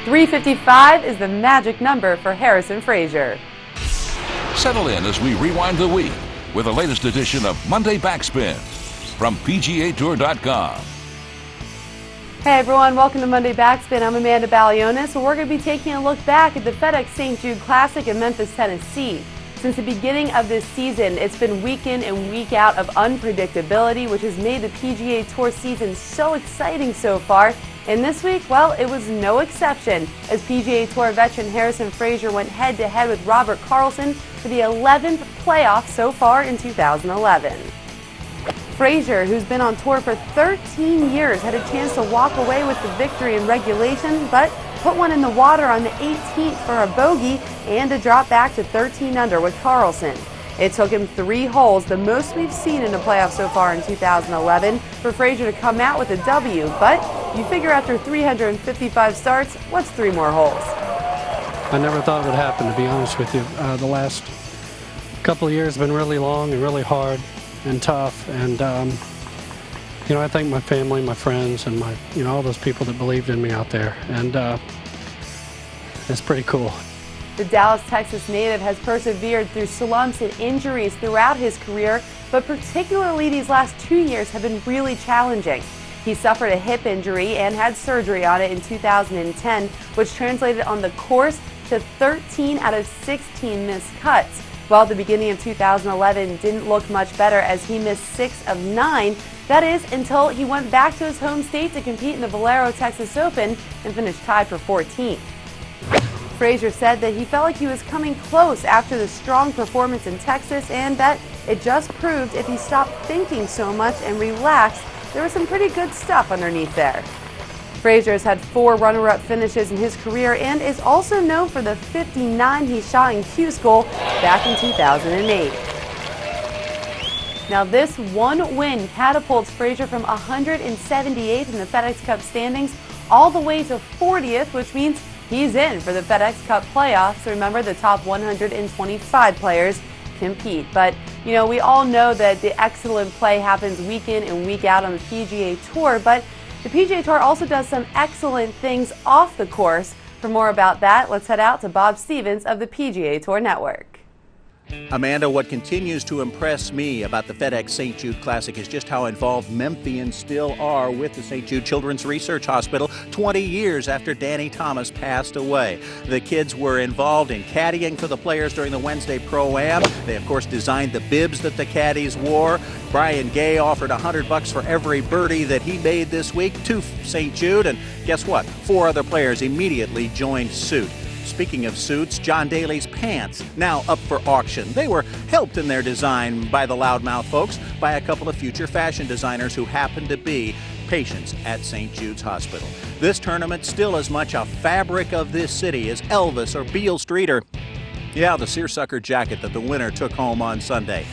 355 is the magic number for Harrison Frazars. Settle in as we rewind the week with the latest edition of Monday Backspin from PGA TOUR.com. Hey everyone, welcome to Monday Backspin. I'm Amanda Balionis, and we're going to be taking a look back at the FedEx St. Jude Classic in Memphis, Tennessee. Since the beginning of this season, it's been week in and week out of unpredictability, which has made the PGA Tour season so exciting so far. And this week, well, it was no exception, as PGA Tour veteran Harrison Frazars went head-to-head with Robert Karlsson for the 11th playoff so far in 2011. Frasier, who's been on tour for 13 years, had a chance to walk away with the victory in regulation, but put one in the water on the 18th for a bogey and to drop back to 13 under with Karlsson. It took him 3 holes, the most we've seen in a playoff so far in 2011, for Frasier to come out with a W, but you figure after 355 starts, what's 3 more holes? I never thought it would happen, to be honest with you. The last couple of years have been really long and really hard and tough, and I thank my family, my friends, and all those people that believed in me out there, and it's pretty cool. The Dallas, Texas native has persevered through slumps and injuries throughout his career, but particularly these last 2 years have been really challenging. He suffered a hip injury and had surgery on it in 2010, which translated on the course to 13 out of 16 missed cuts. While the beginning of 2011 didn't look much better as he missed 6 of 9, that is, until he went back to his home state to compete in the Valero Texas Open and finished tied for 14th. Frasier said that he felt like he was coming close after the strong performance in Texas, and that it just proved if he stopped thinking so much and relaxed, there was some pretty good stuff underneath there. Frasier has had 4 runner-up finishes in his career and is also known for the 59 he shot in Q School back in 2008. Now this one win catapults Frasier from 178th in the FedEx Cup standings all the way to 40th, which means he's in for the FedEx Cup playoffs. Remember, the top 125 players compete. But, we all know that the excellent play happens week in and week out on the PGA Tour, but the PGA Tour also does some excellent things off the course. For more about that, let's head out to Bob Stevens of the PGA Tour Network. Amanda, what continues to impress me about the FedEx St. Jude Classic is just how involved Memphians still are with the St. Jude Children's Research Hospital 20 years after Danny Thomas passed away. The kids were involved in caddying for the players during the Wednesday Pro-Am. They, of course, designed the bibs that the caddies wore. Brian Gay offered $100 for every birdie that he made this week to St. Jude, and guess what? 4 other players immediately joined suit. Speaking of suits, John Daly's pants now up for auction. They were helped in their design by the Loudmouth folks by a couple of future fashion designers who happen to be patients at St. Jude's Hospital. This tournament still as much a fabric of this city as Elvis or Beale Street or, the seersucker jacket that the winner took home on Sunday.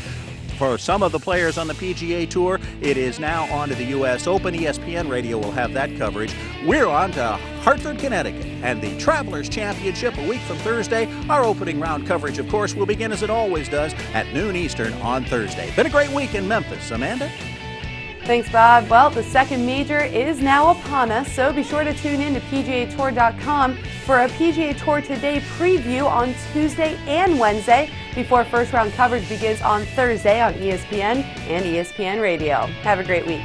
For some of the players on the PGA Tour, it is now on to the U.S. Open. ESPN Radio will have that coverage. We're on to Hartford, Connecticut, and the Travelers Championship a week from Thursday. Our opening round coverage, of course, will begin as it always does at noon Eastern on Thursday. Been a great week in Memphis. Amanda? Thanks, Bob. Well, the second major is now upon us, so be sure to tune in to PGA Tour.com for a PGA Tour Today preview on Tuesday and Wednesday before first round coverage begins on Thursday on ESPN and ESPN Radio. Have a great week.